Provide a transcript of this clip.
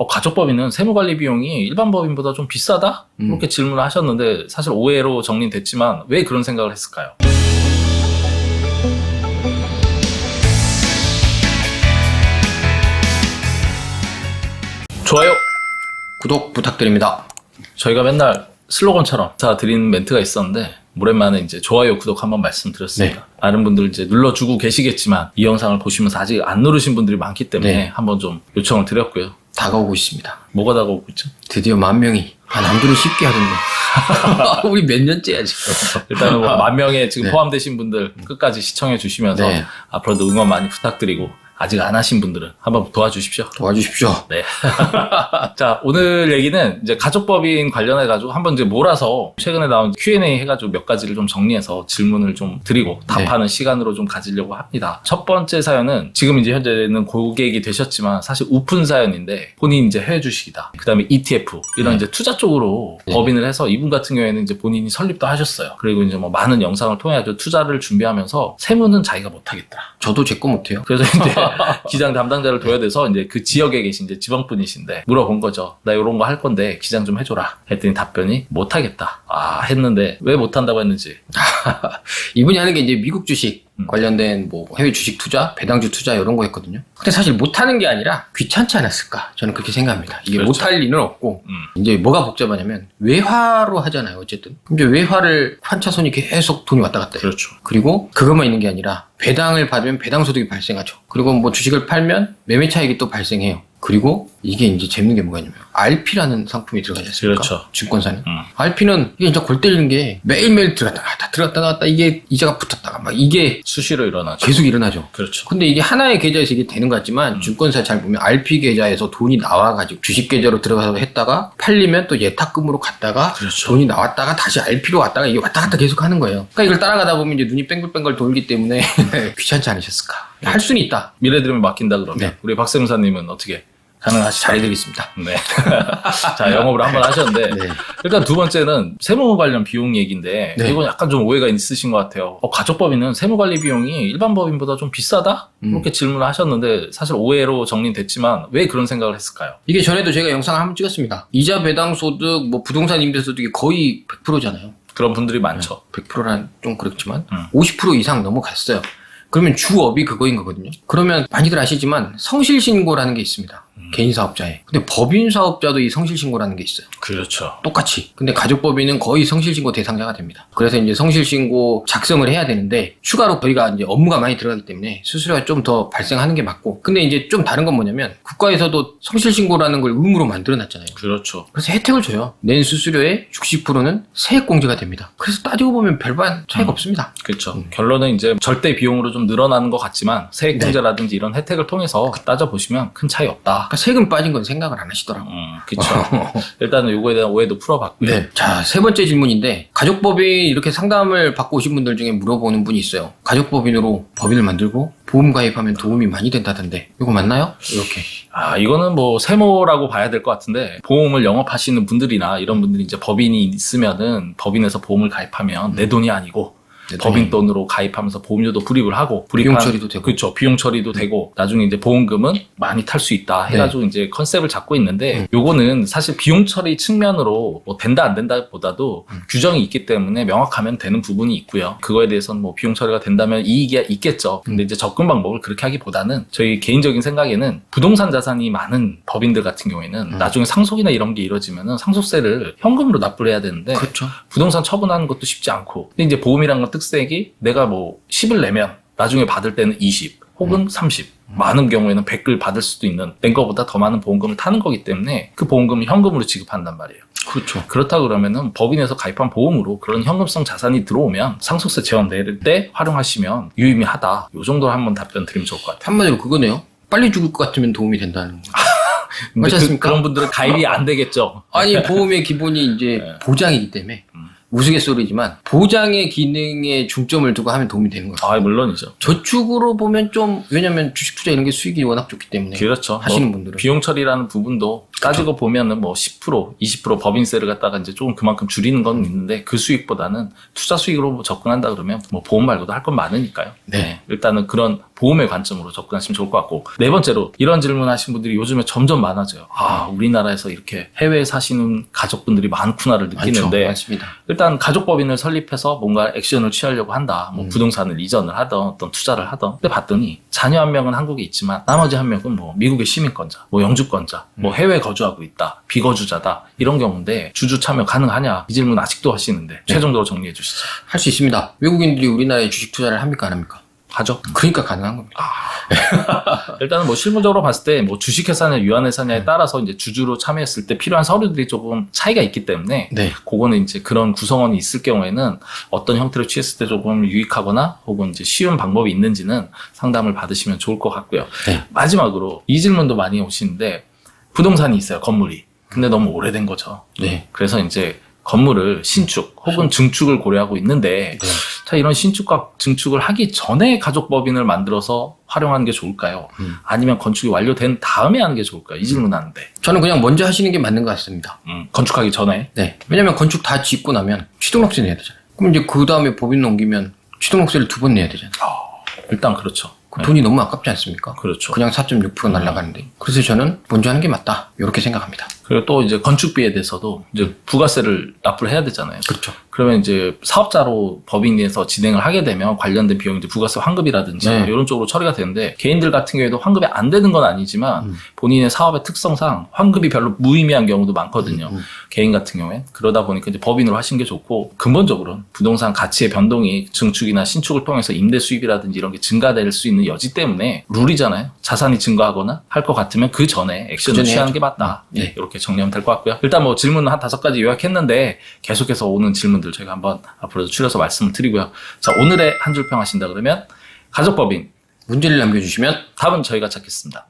가족법인은 세무관리 비용이 일반 법인보다 좀 비싸다? 이렇게 질문을 하셨는데 사실 오해로 정리됐지만 왜 그런 생각을 했을까요? 좋아요, 구독 부탁드립니다. 저희가 맨날 슬로건처럼 다 드리는 멘트가 있었는데 오랜만에 이제 좋아요, 구독 한번 말씀드렸습니다. 네. 많은 분들 이제 눌러주고 계시겠지만 이 영상을 보시면서 아직 안 누르신 분들이 많기 때문에 네. 한번 좀 요청을 드렸고요. 다가오고 있습니다. 뭐가 다가오고 있죠? 드디어 10,000명이. 남들은 쉽게 하던데. 우리 몇 년째야 지금. 일단은 뭐 10,000명에 지금 네. 포함되신 분들 끝까지 시청해 주시면서 네. 앞으로도 응원 많이 부탁드리고 아직 안 하신 분들은 한번 도와주십시오. 도와주십시오. 네. 자, 오늘 얘기는 이제 가족법인 관련해가지고 한번 이제 몰아서 최근에 나온 Q&A 해가지고 몇 가지를 좀 정리해서 질문을 좀 드리고 답하는 시간으로 좀 가지려고 합니다. 첫 번째 사연은 지금 이제 현재는 고객이 되셨지만 사실 오픈 사연인데 본인 이제 해외 주식이다. 그 다음에 ETF 이런 이제 투자 쪽으로 법인을 해서 이분 같은 경우에는 이제 본인이 설립도 하셨어요. 그리고 이제 뭐 많은 영상을 통해 아주 투자를 준비하면서 세무는 자기가 못하겠다. 저도 제 거 못해요. 그래서 이제 기장 담당자를 둬야 돼서 이제 그 지역에 계신 이제 지방분이신데 물어본 거죠. 나 이런 거 할 건데 기장 좀 해줘라. 했더니 답변이 못하겠다. 했는데 왜 못한다고 했는지. 이분이 하는 게 이제 미국 주식 관련된 뭐 해외 주식 투자, 배당주 투자 이런 거 했거든요. 근데 사실 못하는 게 아니라 귀찮지 않았을까? 저는 그렇게 생각합니다. 이게 그렇죠. 못할 리는 없고 이제 뭐가 복잡하냐면 외화로 하잖아요. 어쨌든. 이제 외화를 한 차선이 계속 돈이 왔다 갔다 해요. 그렇죠. 그리고 그것만 있는 게 아니라 배당을 받으면 배당 소득이 발생하죠. 그리고 뭐 주식을 팔면 매매 차익이 또 발생해요. 그리고 이게 이제 재밌는 게 뭐가 있냐면 RP라는 상품이 들어가지 않습니까? 그렇죠. 증권사는. RP는 이게 진짜 골 때리는 게 매일매일 들어갔다 나왔다 이게 이자가 붙었다가 막 이게 수시로 일어나죠. 계속 일어나죠. 그렇죠. 근데 이게 하나의 계좌에서 이게 되는 것 같지만 증권사 잘 보면 RP 계좌에서 돈이 나와가지고 주식 계좌로 들어가서 했다가 팔리면 또 예탁금으로 갔다가 그렇죠. 돈이 나왔다가 다시 RP로 왔다가 이게 왔다 갔다 계속 하는 거예요. 그러니까 이걸 따라가다 보면 이제 눈이 뺑글뺑글 돌기 때문에 귀찮지 않으셨을까? 할 수는 있다. 미래드림을 맡긴다 그러면 네. 우리 박세무사님은 어떻게 가능하시죠? 잘해드리겠습니다. 네. 자, 영업을 한번 하셨는데 네. 일단 두 번째는 세무 관련 비용 얘기인데 네. 이건 약간 좀 오해가 있으신 것 같아요. 가족법인은 세무관리 비용이 일반 법인보다 좀 비싸다? 이렇게 질문을 하셨는데 사실 오해로 정리됐지만 왜 그런 생각을 했을까요? 이게 전에도 제가 영상을 한번 찍었습니다. 이자 배당 소득, 뭐 부동산 임대 소득이 거의 100%잖아요. 그런 분들이 많죠. 100%란 좀 그렇지만 50% 이상 넘어갔어요. 그러면 주업이 그거인 거거든요. 그러면 많이들 아시지만 성실신고라는 게 있습니다. 개인 사업자에. 근데 법인 사업자도 이 성실신고라는 게 있어요. 그렇죠. 똑같이. 근데 가족법인은 거의 성실신고 대상자가 됩니다. 그래서 이제 성실신고 작성을 해야 되는데 추가로 저희가 이제 업무가 많이 들어가기 때문에 수수료가 좀 더 발생하는 게 맞고. 근데 이제 좀 다른 건 뭐냐면 국가에서도 성실신고라는 걸 의무로 만들어놨잖아요. 그렇죠. 그래서 혜택을 줘요. 낸 수수료의 60%는 세액공제가 됩니다. 그래서 따지고 보면 별반 차이가 없습니다. 그렇죠. 결론은 이제 절대 비용으로 좀 늘어나는 것 같지만 세액공제라든지 이런 혜택을 통해서 따져보시면 큰 차이 없다. 그러니까 세금 빠진 건 생각을 안 하시더라고요. 그렇죠. 일단은 요거에 대한 오해도 풀어봤고요. 네. 자, 세 번째 질문인데 가족법인 이렇게 상담을 받고 오신 분들 중에 물어보는 분이 있어요. 가족법인으로 법인을 만들고 보험 가입하면 도움이 많이 된다던데 이거 맞나요? 이렇게. 이거는 뭐 세모라고 봐야 될 것 같은데 보험을 영업하시는 분들이나 이런 분들이 이제 법인이 있으면은 법인에서 보험을 가입하면 내 돈이 아니고 법인 돈으로 가입하면서 보험료도 불입을 하고 비용 처리도 되고. 그렇죠. 비용 처리도 되고 나중에 이제 보험금은 많이 탈 수 있다 해가지고 이제 컨셉을 잡고 있는데 요거는 사실 비용 처리 측면으로 뭐 된다 안 된다 보다도 규정이 있기 때문에 명확하면 되는 부분이 있고요. 그거에 대해서는 뭐 비용 처리가 된다면 이익이 있겠죠. 근데 이제 접근 방법을 그렇게 하기보다는 저희 개인적인 생각에는 부동산 자산이 많은 법인들 같은 경우에는 나중에 상속이나 이런 게 이루어지면은 상속세를 현금으로 납부를 해야 되는데 그렇죠. 부동산 처분하는 것도 쉽지 않고. 근데 이제 보험이란 건 특색이 내가 뭐 10을 내면 나중에 받을 때는 20 혹은 30 많은 경우에는 100을 받을 수도 있는 낸 거보다 더 많은 보험금을 타는 거기 때문에 그 보험금을 현금으로 지급한단 말이에요. 그렇죠. 그렇다 그러면은 법인에서 가입한 보험으로 그런 현금성 자산이 들어오면 상속세 제한 낼 때 활용하시면 유의미하다. 요 정도로 한번 답변 드리면 좋을 것 같아요. 한마디로 그거네요. 빨리 죽을 것 같으면 도움이 된다는 거. 근데 맞지 않습니까? 그런 분들은 가입이 안 되겠죠. 아니 보험의 기본이 이제 보장이기 때문에 우스갯소리지만 보장의 기능에 중점을 두고 하면 도움이 되는 거죠. 물론이죠. 저축으로 보면 좀 왜냐면 주식 투자 이런 게 수익이 워낙 좋기 때문에 그렇죠. 하시는 분들은 비용 처리라는 부분도 따지고 보면은 뭐 10%, 20% 법인세를 갖다가 이제 조금 그만큼 줄이는 건 있는데 그 수익보다는 투자 수익으로 뭐 접근한다 그러면 뭐 보험 말고도 할 건 많으니까요. 네. 일단은 그런 보험의 관점으로 접근하시면 좋을 것 같고, 네 번째로 이런 질문 하신 분들이 요즘에 점점 많아져요. 아, 우리나라에서 이렇게 해외에 사시는 가족분들이 많구나를 느끼는데, 많습니다. 일단 가족법인을 설립해서 뭔가 액션을 취하려고 한다. 뭐 부동산을 이전을 하던 어떤 투자를 하던. 근데 봤더니 자녀 한 명은 한국에 있지만 나머지 한 명은 뭐 미국의 시민권자, 뭐 영주권자, 뭐 해외에 거주하고 있다, 비거주자다 이런 경우인데 주주 참여 가능하냐? 이 질문 아직도 하시는데 최종적으로 정리해 주시죠. 할 수 있습니다. 외국인들이 우리나라에 주식 투자를 합니까 안 합니까? 하죠. 그러니까 가능한 겁니다. 일단은 뭐 실무적으로 봤을 때 뭐 주식회사냐 유한회사냐에 따라서 이제 주주로 참여했을 때 필요한 서류들이 조금 차이가 있기 때문에 네. 그거는 이제 그런 구성원이 있을 경우에는 어떤 형태로 취했을 때 조금 유익하거나 혹은 이제 쉬운 방법이 있는지는 상담을 받으시면 좋을 것 같고요. 네. 마지막으로 이 질문도 많이 오시는데 부동산이 있어요, 건물이. 근데 너무 오래된 거죠. 네. 그래서 이제 건물을 신축 혹은 증축을 고려하고 있는데 네. 자, 이런 신축과 증축을 하기 전에 가족법인을 만들어서 활용하는 게 좋을까요? 아니면 건축이 완료된 다음에 하는 게 좋을까요? 이 질문하는데 저는 그냥 먼저 하시는 게 맞는 것 같습니다. 건축하기 전에. 네. 왜냐면 건축 다 짓고 나면 취등록세 내야 되잖아요. 그럼 이제 그 다음에 법인 넘기면 취등록세를 2번 내야 되잖아요. 일단 그렇죠. 그 돈이 너무 아깝지 않습니까? 그렇죠. 그냥 4.6% 날아가는데. 그래서 저는 먼저 하는 게 맞다. 이렇게 생각합니다. 그리고 또 이제 건축비에 대해서도 이제 부가세를 납부를 해야 되잖아요. 그렇죠. 그러면 이제 사업자로 법인에서 진행을 하게 되면 관련된 비용 이제 부가세 환급이라든지 네. 이런 쪽으로 처리가 되는데 개인들 같은 경우에도 환급이 안 되는 건 아니지만 본인의 사업의 특성상 환급이 별로 무의미한 경우도 많거든요. 개인 같은 경우엔. 그러다 보니까 이제 법인으로 하시는 게 좋고 근본적으로는 부동산 가치의 변동이 증축이나 신축을 통해서 임대 수입이라든지 이런 게 증가될 수 있는 여지 때문에 룰이잖아요. 자산이 증가하거나 할 것 같으면 그 전에 액션을 전에 취하는 해야죠. 게 맞다. 네. 이렇게 정리하면 될 것 같고요. 일단 뭐 질문 한 5가지 요약했는데 계속해서 오는 질문들 저희가 한번 앞으로도 추려서 말씀을 드리고요. 자, 오늘의 한 줄 평 하신다 그러면 가족법인 문제를 남겨주시면 답은 저희가 찾겠습니다.